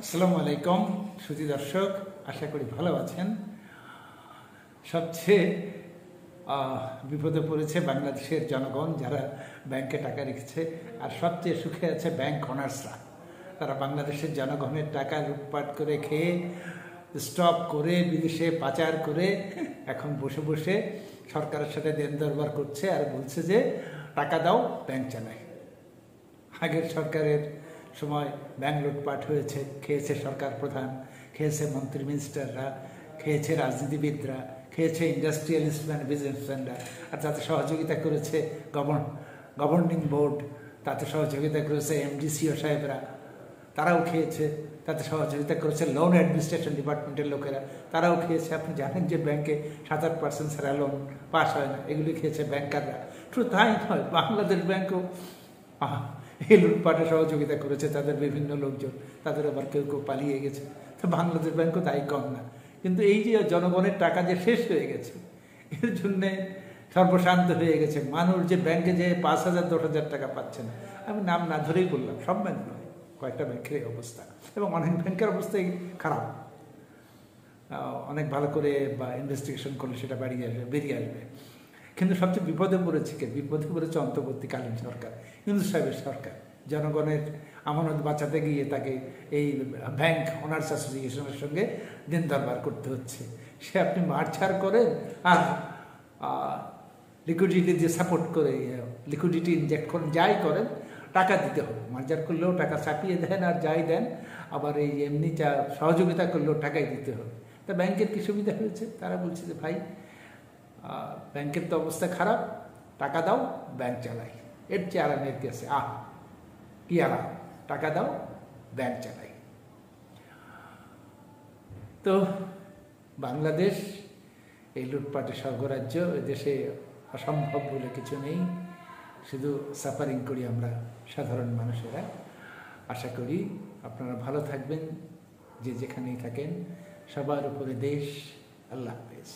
আসসালামু আলাইকুম সুধী দর্শক, আশা করি ভালো আছেন। সবচেয়ে বিপদে পড়েছে বাংলাদেশের জনগণ, যারা ব্যাংকে টাকা রেখেছে। আর সবচেয়ে সুখে আছে ব্যাংক অনার্সরা। তারা বাংলাদেশের জনগণের টাকা লুটপাট করে খেয়ে, স্টক করে, বিদেশে পাচার করে এখন বসে বসে সরকারের সাথে দেন দরবার করছে আর বলছে যে টাকা দাও, ব্যাংক চালাই। আগের সরকারের সময় ব্যাংক লুটপাট হয়েছে, খেয়েছে সরকার প্রধান, খেয়েছে মন্ত্রী মিনিস্টাররা, খেয়েছে রাজনীতিবিদরা, খেয়েছে ইন্ডাস্ট্রিয়ালিস্টম্যান, বিজনেসম্যানরা। আর তাতে সহযোগিতা করেছে গভর্নিং বোর্ড, তাতে সহযোগিতা করেছে এমডিসিও সাহেবরা, তারাও খেয়েছে। তাতে সহযোগিতা করেছে লোন অ্যাডমিনিস্ট্রেশন ডিপার্টমেন্টের লোকেরা, তারাও খেয়েছে। আপনি জানেন যে ব্যাংকে 7-8% ছাড়া লোন পাস হয় না, এগুলি খেয়েছে ব্যাংকাররা। শুধু তাই নয়, বাংলাদেশ ব্যাংকও এই লুটপাটে সহযোগিতা করেছে তাদের বিভিন্ন লোকজন, তাদের আবার কেউ কেউ পালিয়ে গেছে। তো বাংলাদেশ ব্যাংকও তাই কম না। কিন্তু এই যে জনগণের টাকা যে শেষ হয়ে গেছে, এর জন্যে সর্বশান্ত হয়ে গেছে মানুষ। যে ব্যাংকে যে 5,000-10,000 টাকা পাচ্ছে না, আমি নাম না ধরেই বললাম, সব ব্যাংক নয়, কয়েকটা ব্যাংকের অবস্থা, এবং অনেক ব্যাংকের অবস্থাই খারাপ। অনেক ভালো করে বা ইনভেস্টিগেশন করলে সেটা বেরিয়ে আসবে। কিন্তু সবচেয়ে বিপদে পড়েছে কে? বিপদে পড়েছে অন্তর্বর্তীকালীন সরকার, ইউনূস সাহেবের সরকার। জনগণের আমানত বাঁচাতে গিয়ে তাকে এই ব্যাংক অনার্স অ্যাসোসিয়েশনের সঙ্গে দিন দরবার করতে হচ্ছে। সে আপনি মারছাড় করেন আর লিকুইডিটি দিয়ে সাপোর্ট করে, লিকুইডিটি ইনজেক্ট করেন, যাই করেন টাকা দিতে হবে। মারঝাড় করলেও টাকা চাপিয়ে দেন, আর যাই দেন আবার এই এমনি সহযোগিতা করলেও টাকাই দিতে হবে। তা ব্যাংকের কী সুবিধা হয়েছে? তারা বলছে যে ভাই, ব্যাংকের তো অবস্থা খারাপ, টাকা দাও, ব্যাংক চালাই। এর চেয়ে আরামের কাছে কি আরাম? টাকা দাও, ব্যাংক চালাই। তো বাংলাদেশ এই লুটপাটের স্বর্গরাজ্য। দেশে অসম্ভব বলে কিছু নেই, শুধু সাফারিং করি আমরা সাধারণ মানুষেরা। আশা করি আপনারা ভালো থাকবেন, যে যেখানেই থাকেন। সবার উপরে দেশ। আল্লাহ হাফেজ।